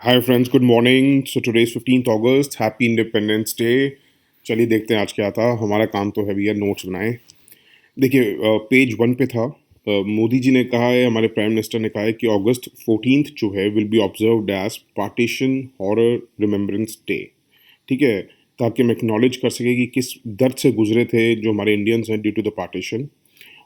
Hi friends, good morning. So today is 15th August, happy independence day. चलिए देखते हैं आज क्या था। हमारा काम तो है भैया नोट्स बनाएं। देखिए, पेज 1 पे था। मोदी जी ने कहा है, हमारे प्राइम मिनिस्टर ने कहा है कि अगस्त 14th जो है will be observed as partition horror remembrance day. ठीक है, ताकि हम एक्नॉलेज कर सके कि किस दर्द से गुजरे थे जो हमारे इंडियंस हैं ड्यू टू द पार्टीशन।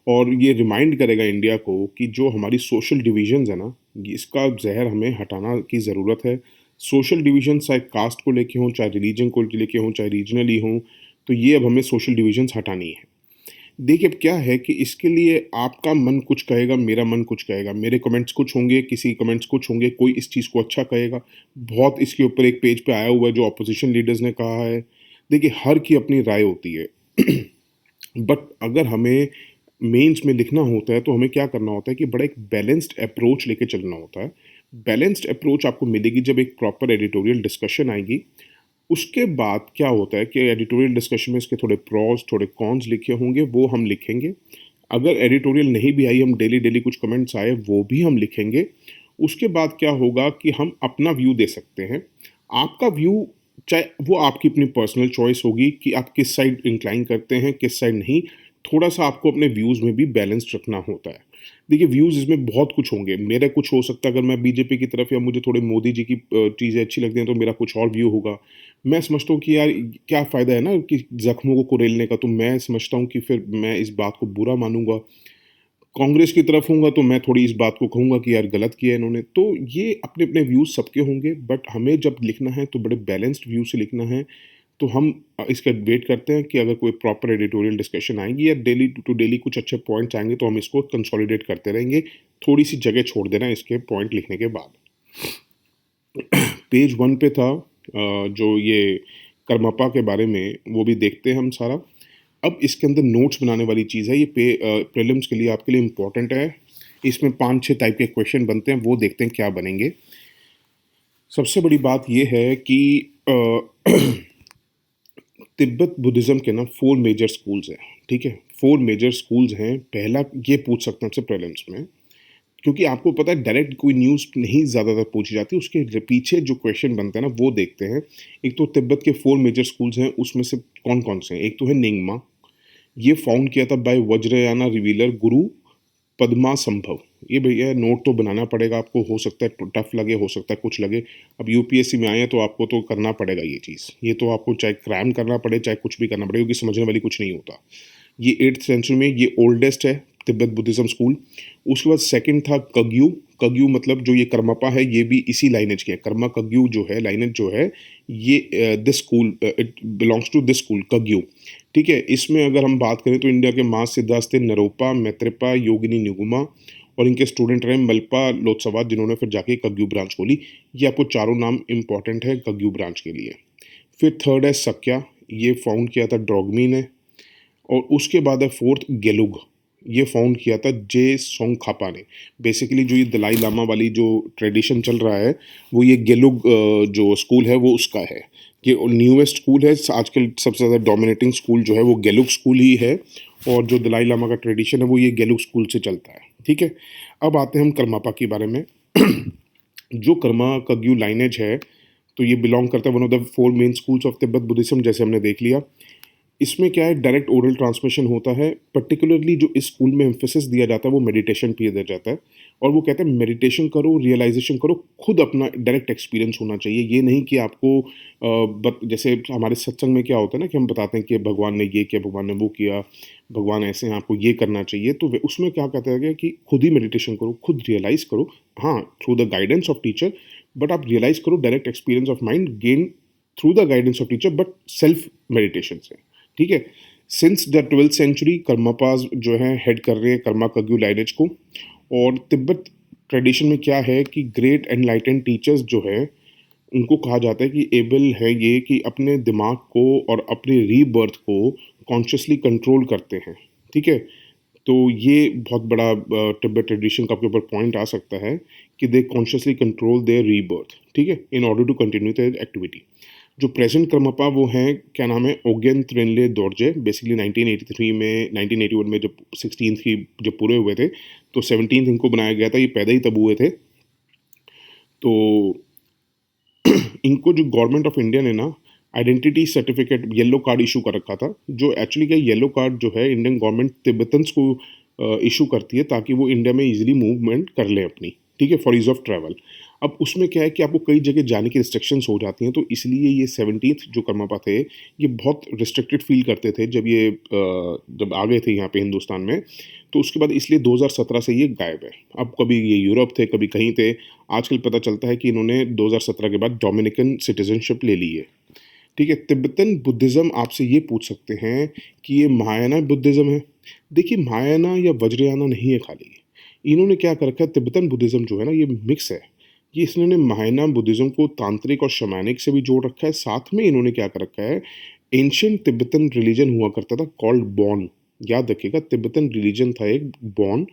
और ये रिमाइंड करेगा इंडिया को कि जो हमारी सोशल डिविजन्स है ना, इसका जहर हमें हटाना की ज़रूरत है। सोशल डिवीजन चाहे कास्ट को लेके हों, चाहे रिलीजन को लेके हों, चाहे रीजनली हों, तो ये अब हमें सोशल डिविजन्स हटानी है। देखिए, अब क्या है कि इसके लिए आपका मन कुछ कहेगा, मेरा मन कुछ कहेगा, मेरे कमेंट्स कुछ होंगे, किसी कमेंट्स कुछ होंगे, कोई इस चीज़ को अच्छा कहेगा। बहुत इसके ऊपर एक पेज पे आया हुआ है जो अपोजिशन लीडर्स ने कहा है। देखिए, हर की अपनी राय होती है। बट अगर हमें मेंस में लिखना होता है तो हमें क्या करना होता है कि बड़ा एक बैलेंस्ड अप्रोच लेके चलना होता है। बैलेंस्ड अप्रोच आपको मिलेगी जब एक प्रॉपर एडिटोरियल डिस्कशन आएगी। उसके बाद क्या होता है कि एडिटोरियल डिस्कशन में इसके थोड़े प्रॉस थोड़े कॉन्स लिखे होंगे, वो हम लिखेंगे। अगर एडिटोरियल नहीं भी आई, हम डेली डेली कुछ कमेंट्स आए वो भी हम लिखेंगे। उसके बाद क्या होगा कि हम अपना व्यू दे सकते हैं। आपका व्यू, चाहे वो आपकी अपनी पर्सनल चॉइस होगी कि आप किस साइड इंक्लाइन करते हैं, किस साइड नहीं। थोड़ा सा आपको अपने व्यूज़ में भी बैलेंस्ड रखना होता है। देखिए, व्यूज़ इसमें बहुत कुछ होंगे। मेरा कुछ हो सकता है, अगर मैं बीजेपी की तरफ या मुझे थोड़े मोदी जी की चीज़ें अच्छी लगती हैं तो मेरा कुछ और व्यू होगा। मैं समझता हूँ कि यार क्या फ़ायदा है ना कि ज़ख्मों को कुरेलने का, तो मैं समझता हूँ कि फिर मैं इस बात को बुरा मानूँगा। कांग्रेस की तरफ होऊँगा तो मैं थोड़ी इस बात को कहूँगा कि यार गलत किया है इन्होंने। तो ये अपने-अपने व्यूज़ सबके होंगे, बट हमें जब लिखना है तो बड़े बैलेंस्ड व्यू से लिखना है। तो हम इसका वेट करते हैं कि अगर कोई प्रॉपर एडिटोरियल डिस्कशन आएगी या डेली टू डेली कुछ अच्छे पॉइंट्स आएँगे तो हम इसको कंसोलिडेट करते रहेंगे। थोड़ी-सी जगह छोड़ देना इसके पॉइंट लिखने के बाद। पेज 1 पे था जो ये कर्मपा के बारे में, वो भी देखते हैं हम सारा। अब इसके अंदर नोट्स बनाने वाली चीज़ है, ये प्रीलिम्स के लिए आपके लिए इम्पोर्टेंट है। इसमें 5-6 टाइप के क्वेश्चन बनते हैं, वो देखते हैं क्या बनेंगे। सबसे बड़ी बात ये है कि तिब्बत बुद्धिज़्म के ना 4 मेजर स्कूल्स हैं, ठीक है? 4 मेजर स्कूल्स हैं। पहला ये पूछ सकते हैं आपसे प्रीलिम्स में, क्योंकि आपको पता है डायरेक्ट कोई न्यूज़ नहीं ज़्यादातर पूछी जाती, उसके पीछे जो क्वेश्चन बनते हैं ना वो देखते हैं। एक तो तिब्बत के 4 मेजर स्कूल्स हैं, उसमें से कौन-कौन से हैं? एक तो है निंगमा। ये फाउंड किया था बाय वज्रयाना रिवीलर गुरु पद्मासंभव। ये भैया नोट तो बनाना पड़ेगा आपको, हो सकता है टफ लगे, हो सकता है कुछ लगे। अब यूपीएससी में आए हैं तो आपको तो करना पड़ेगा ये चीज़। ये तो आपको चाहे क्रैम करना पड़े, चाहे कुछ भी करना पड़े, क्योंकि समझने वाली कुछ नहीं होता। ये 8th सेंचुरी में ये ओल्डेस्ट है तिब्बत बुद्धिज़्म स्कूल। उसके बाद सेकंड था कग्यू। कग्यू मतलब जो ये कर्मपा है, ये भी इसी लाइनेज के हैं। कर्मा कग्यू जो है लाइनेज जो है, ये this school it belongs to this school Kagyu. ठीक है, इसमें अगर हम बात करें तो इंडिया के माँ सिद्धार्थ थे नरोपा, मैत्रेपा, योगिनी निगुमा, और इनके स्टूडेंट रहे मल्पा लोत्सवा, जिन्होंने फिर जाके कग्यू ब्रांच खोली। ये आपको चारों नाम इंपॉर्टेंट है कग्यू ब्रांच के लिए। फिर थर्ड है सक्या। ये फाउंड किया था ड्रॉगमी ने। और उसके बाद है फोर्थ गेलुग। ये फाउंड किया था जे सोंगखापा ने। बेसिकली जो ये दलाई लामा वाली जो ट्रेडिशन चल रहा है, वो ये गेलुग जो स्कूल है वो उसका है। ये न्यूएस्ट स्कूल है आजकल, सबसे ज़्यादा डोमिनेटिंग स्कूल जो है वो गेलुग स्कूल ही है। और जो दलाई लामा का ट्रेडिशन है वो ये गेलुग स्कूल से चलता है। ठीक है, अब आते हैं हम कर्मापा के बारे में। जो कर्मा कग्यू लाइनेज है, तो ये बिलोंग करता है one of the 4 main schools of Tibet Buddhism, जैसे हमने देख लिया। इसमें क्या है, डायरेक्ट ओरल ट्रांसमिशन होता है। पर्टिकुलरली जो इस स्कूल में एम्फेसिस दिया जाता है वो मेडिटेशन पे दिया जाता है। और वो कहते हैं मेडिटेशन करो, रियलाइजेशन करो, खुद अपना डायरेक्ट एक्सपीरियंस होना चाहिए। ये नहीं कि आपको जैसे हमारे सत्संग में क्या होता है ना कि हम बताते हैं कि भगवान ने ये किया, भगवान ने वो किया, भगवान ऐसे हैं, आपको ये करना चाहिए। तो उसमें क्या कहता है कि खुद ही मेडिटेशन करो, खुद रियलाइज़ करो। हाँ, through the guidance of teacher, but आप रियलाइज़ करो, direct experience of mind gain through the guidance of teacher, but self meditation से। ठीक है, सिंस द 12th सेंचुरी कर्मापाज जो है हेड कर रहे हैं कर्मा कग्यू लाइनेज को। और तिब्बत ट्रेडिशन में क्या है कि ग्रेट एनलाइटेंड टीचर्स जो है, उनको कहा जाता है कि एबल है ये कि अपने दिमाग को और अपने रीबर्थ को कॉन्शियसली कंट्रोल करते हैं। ठीक है, तो ये बहुत बड़ा तिब्बत ट्रेडिशन का आपके ऊपर पॉइंट आ सकता है कि they consciously control their rebirth. ठीक है, in order to continue their activity. जो प्रेजेंट कर्मपा वो हैं, क्या नाम है, ओगेन त्रिनले दोरजे। बेसिकली 1983 में, 1981 में जब 16th की जब पूरे हुए थे, तो 17th इनको बनाया गया था। ये पैदा ही तब हुए थे। तो इनको जो गवर्नमेंट ऑफ इंडिया ने ना identity certificate yellow card issue कर रखा था, जो एक्चुअली क्या येलो कार्ड जो है इंडियन गवर्नमेंट तिब्बतन्स को इशू करती है ताकि वो इंडिया में इजीली मूवमेंट कर लें अपनी, ठीक है, फॉर ईज ऑफ ट्रैवल। अब उसमें क्या है कि आपको कई जगह जाने की रिस्ट्रिक्शंस हो जाती हैं, तो इसलिए ये 17th जो कर्मापा थे, ये बहुत रिस्ट्रिक्टेड फील करते थे जब ये जब आ गए थे यहाँ पे हिंदुस्तान में। तो उसके बाद इसलिए 2017 से ये गायब है। अब कभी ये यूरोप थे, कभी कहीं थे। आजकल पता चलता है कि इन्होंने 2017 के बाद डोमिनिकन सिटीजनशिप ले ली है, ठीक है। तिब्बतन बुद्धिज़्म आपसे ये पूछ सकते हैं कि ये महायाना बुद्धिज़्म है। देखिए, महायाना या वज्रयाना नहीं है खाली। इन्होंने क्या कर रखा है, तिब्बतन बुद्धिज़्म जो है ना, ये मिक्स है। ये इन्होंने महायाना बुद्धिज़्म को तांत्रिक और शैमानिक से भी जोड़ रखा है। साथ में इन्होंने क्या कर रखा है, एंशिएंट तिब्बतन रिलीजन हुआ करता था कॉल्ड बॉन। याद रखिएगा, तिब्बतन रिलीजन था एक बॉन।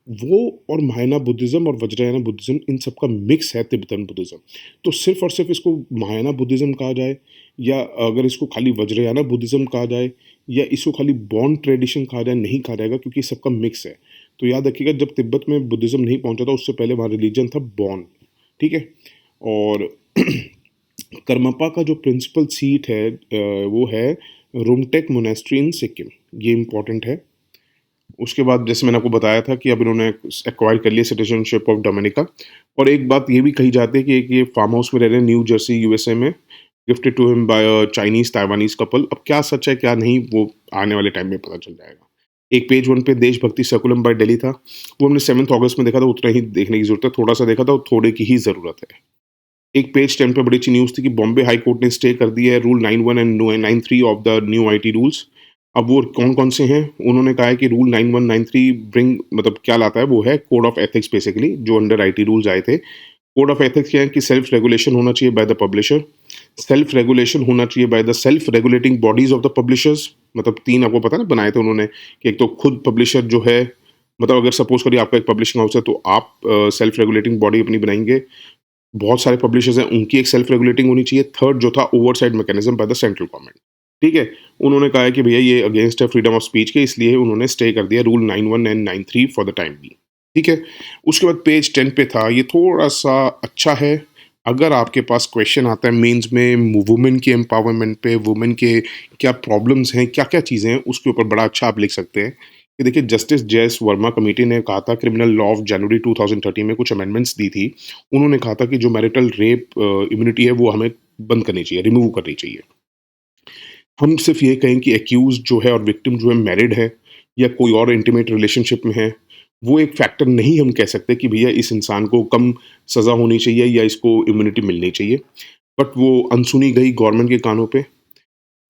वो और महायाना बुद्धिज़्म और वज्रयाना बुद्धिज़्म, इन सब का मिक्स है तिब्बतन बुद्धिज़्म। तो सिर्फ़ और सिर्फ़ इसको महायाना बुद्धिज़्म कहा जाए, या अगर इसको खाली वज्रयाना बुद्धिज़्म कहा जाए, या इसको खाली बॉन ट्रेडिशन कहा जाए, नहीं कहा जाएगा, क्योंकि सबका मिक्स है। तो याद रखिएगा, जब तिब्बत में बुद्धिज़्म नहीं पहुंचा था, उससे पहले वहाँ रिलीजन था बॉन, ठीक है। और करमपा का जो प्रिंसिपल सीट है वो है रुमटेक मोनेस्ट्री इन सिक्किम। ये इम्पॉर्टेंट है। उसके बाद जैसे मैंने आपको बताया था कि अब इन्होंने एक्वायर कर लिया सिटीजनशिप ऑफ डोमिनिका। और एक बात ये भी कही जाती है कि एक ये फार्म हाउस में रह रहे हैं न्यू जर्सी यूएसए में, gifted to him by a Chinese Taiwanese couple. अब क्या सच है क्या नहीं, वो आने वाले टाइम में पता चल जाएगा। एक पेज 1 पे देशभक्ति सर्कुलम बाय दिल्ली था, वो हमने 7 अगस्त में देखा था, उतना ही देखने की जरूरत है। थोड़ा सा देखा था, थोड़े की ही जरूरत है। एक पेज 10 पे बड़ी अच्छी न्यूज़ थी कि बॉम्बे हाई कोर्ट ने स्टे कर दिया है rule 91 and 93 of the new IT rules. अब वो कौन कौन से हैं, उन्होंने कहा है कि रूल 9193 ब्रिंग, मतलब क्या लाता है, वो है कोड ऑफ एथिक्स बेसिकली, जो अंडर आईटी रूल्स आए थे। कोड ऑफ एथिक्स क्या है कि सेल्फ रेगुलेशन होना चाहिए by the publisher, self regulation होना चाहिए by the self regulating bodies of the publishers. मतलब 3 आपको पता है ना बनाए थे उन्होंने, कि एक तो खुद पब्लिशर जो है, मतलब अगर सपोज करिए आपका एक पब्लिशिंग हाउस है, तो आप सेल्फ रेगुलेटिंग बॉडी अपनी बनाएंगे। बहुत सारे पब्लिशर्स हैं, उनकी एक सेल्फ रेगुलेटिंग होनी चाहिए। थर्ड जो था, oversight mechanism by the central government, ठीक है। उन्होंने कहा है कि भैया ये अगेंस्ट है फ्रीडम ऑफ स्पीच के, इसलिए उन्होंने स्टे कर दिया rule 91 and 93 for the time बी, ठीक है। उसके बाद पेज 10 पे था, ये थोड़ा सा अच्छा है। अगर आपके पास क्वेश्चन आता है मेंस में वुमेन के एम्पावरमेंट पे, वुमेन के क्या प्रॉब्लम्स हैं, क्या क्या चीज़ें हैं, उसके ऊपर बड़ा अच्छा आप लिख सकते हैं। कि देखिए, जस्टिस जयस वर्मा कमेटी ने कहा था, क्रिमिनल लॉ ऑफ जनवरी 2013 में कुछ अमेंडमेंट्स दी थी। उन्होंने कहा था कि जो मैरिटल रेप इम्यूनिटी है, वो हमें बंद करनी चाहिए, रिमूव करनी चाहिए। हम सिर्फ ये कहें कि एक्यूज जो है और विक्टिम जो है मैरिड है, या कोई और इंटीमेट रिलेशनशिप में है, वो एक फैक्टर नहीं हम कह सकते कि भैया इस इंसान को कम सज़ा होनी चाहिए या इसको इम्यूनिटी मिलनी चाहिए। बट वो अनसुनी गई गवर्नमेंट के कानों पे।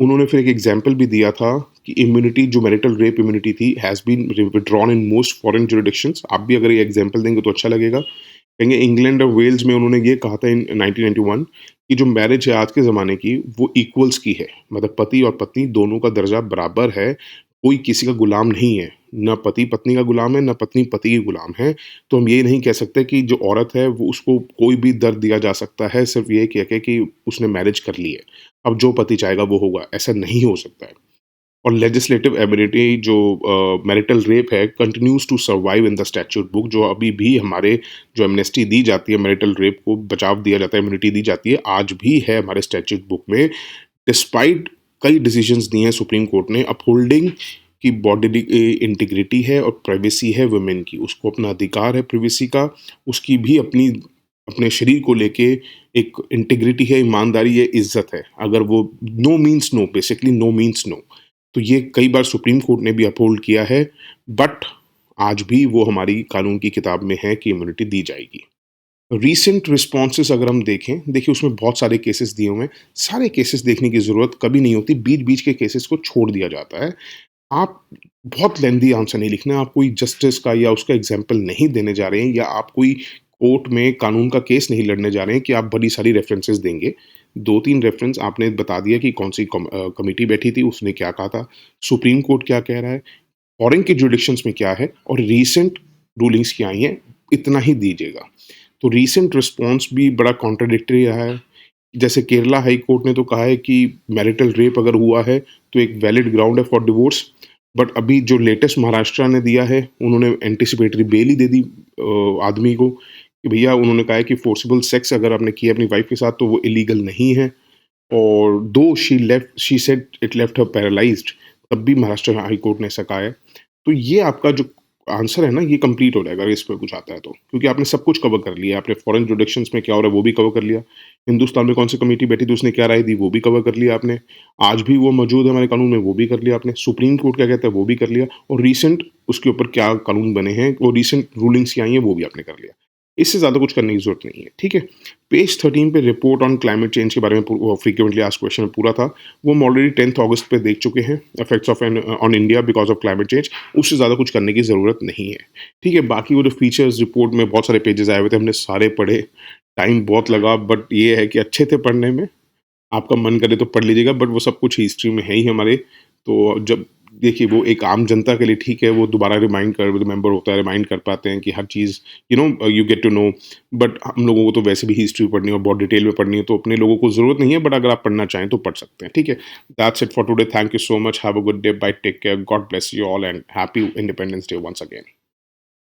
उन्होंने फिर एक एग्जाम्पल भी दिया था कि इम्यूनिटी जो मैरिटल रेप इम्यूनिटी थी has been withdrawn in most foreign jurisdictions. आप भी अगर ये एग्जाम्पल देंगे तो अच्छा लगेगा। कहेंगे इंग्लैंड और वेल्स में उन्होंने ये कहा था इन 1991 कि जो मैरिज है आज के ज़माने की, वो इक्वल्स की है, मतलब पति और पत्नी दोनों का दर्जा बराबर है, कोई किसी का गुलाम नहीं है। ना पति पत्नी का गुलाम है, ना पत्नी पति की गुलाम है। तो हम ये नहीं कह सकते कि जो औरत है वो उसको कोई भी दर्द दिया जा सकता है सिर्फ ये कह के कि उसने मैरिज कर ली है, अब जो पति चाहेगा वो होगा, ऐसा नहीं हो सकता है। और लेजिस्लेटिव एबिलिटी जो मैरिटल रेप है continues to survive in the statute book. जो अभी भी हमारे जो एमनेस्टी दी जाती है, मैरिटल रेप को बचाव दिया जाता है, इम्यूनिटी दी जाती है, आज भी है हमारे स्टैट्यूट बुक में। डिस्पाइट कई डिसीजंस दिए हैं सुप्रीम कोर्ट ने, अपहोल्डिंग की बॉडी इंटीग्रिटी है और प्राइवेसी है वुमेन की, उसको अपना अधिकार है प्राइवेसी का, उसकी भी अपनी अपने शरीर को लेके एक इंटीग्रिटी है, ईमानदारी है, इज्जत है। अगर वो no means no, basically no means no. तो ये कई बार सुप्रीम कोर्ट ने भी अपहोल्ड किया है, बट आज भी वो हमारी कानून की किताब में है कि इम्यूनिटी दी जाएगी। रीसेंट रिस्पॉन्सेस अगर हम देखें, देखिए उसमें बहुत सारे केसेस दिए हुए हैं। सारे केसेस देखने की ज़रूरत कभी नहीं होती, बीच बीच के केसेस को छोड़ दिया जाता है। आप बहुत लेंदी आंसर नहीं लिखना है, आप कोई जस्टिस का या उसका एग्जाम्पल नहीं देने जा रहे हैं, या आप कोई कोर्ट में कानून का केस नहीं लड़ने जा रहे हैं कि आप बड़ी सारी रेफरेंसेस देंगे। 2-3 रेफरेंस आपने बता दिया कि कौन सी कमेटी बैठी थी, उसने क्या कहा था, सुप्रीम कोर्ट क्या कह रहा है, फॉरेन के जुडिक्शंस में क्या है, और रीसेंट रूलिंग्स क्या आई हैं, इतना ही दीजिएगा। तो रीसेंट रिस्पॉन्स भी बड़ा कॉन्ट्राडिक्टरी रहा है। जैसे केरला हाई कोर्ट ने तो कहा है कि मैरिटल रेप अगर हुआ है तो एक वैलिड ग्राउंड है फॉर डिवोर्स। बट अभी जो लेटेस्ट महाराष्ट्र ने दिया है, उन्होंने एंटिसिपेटरी बेल ही दे दी आदमी को कि भैया उन्होंने कहा है कि फोर्सिबल सेक्स अगर आपने किया अपनी वाइफ के साथ तो वो इलीगल नहीं है। और दो she said it left her paralysed, तब भी महाराष्ट्र हाई कोर्ट ने ऐसा कहा है। तो ये आपका जो आंसर है ना, ये कंप्लीट हो जाएगा अगर इस पे कुछ आता है तो, क्योंकि आपने सब कुछ कवर कर लिया। आपने फॉरेन जुडिक्शंस में क्या हो रहा है वो भी कवर कर लिया, हिंदुस्तान में कौन सी कमेटी बैठी थी उसने क्या राय दी वो भी कवर कर लिया आपने, आज भी वो मौजूद है हमारे कानून में वो भी कर लिया आपने, सुप्रीम कोर्ट क्या कहता है वो भी कर लिया, और रिसेंट उसके ऊपर क्या कानून बने हैं, वो रिसेंट रूलिंग्स क्या आई हैं वो भी आपने कर लिया। इससे ज़्यादा कुछ करने की ज़रूरत नहीं है, ठीक है। पेज 13 पे रिपोर्ट ऑन क्लाइमेट चेंज के बारे में फ्रीक्वेंटली आस्क्ड क्वेश्चन में पूरा था, वो हम ऑलरेडी 10 अगस्त पे देख चुके हैं, effects of on India because of climate change. उससे ज़्यादा कुछ करने की ज़रूरत नहीं है, ठीक है। बाकी वो जो फीचर्स रिपोर्ट में बहुत सारे पेजेस आए हुए थे, हमने सारे पढ़े, टाइम बहुत लगा, बट ये है कि अच्छे थे पढ़ने में। आपका मन करे तो पढ़ लीजिएगा, बट वो सब कुछ हिस्ट्री में है ही हमारे। तो जब देखिए वो एक आम जनता के लिए ठीक है, वो दोबारा रिमेंबर होता है, रिमाइंड कर पाते हैं कि हर चीज़ you get to know. But हम लोगों को तो वैसे भी हिस्ट्री पढ़नी है और बहुत डिटेल में पढ़नी है, तो अपने लोगों को ज़रूरत नहीं है, बट अगर आप पढ़ना चाहें तो पढ़ सकते हैं, ठीक है। That's it for today, thank you so much, have a good day, bye, take care, God bless you all and happy independence day once again.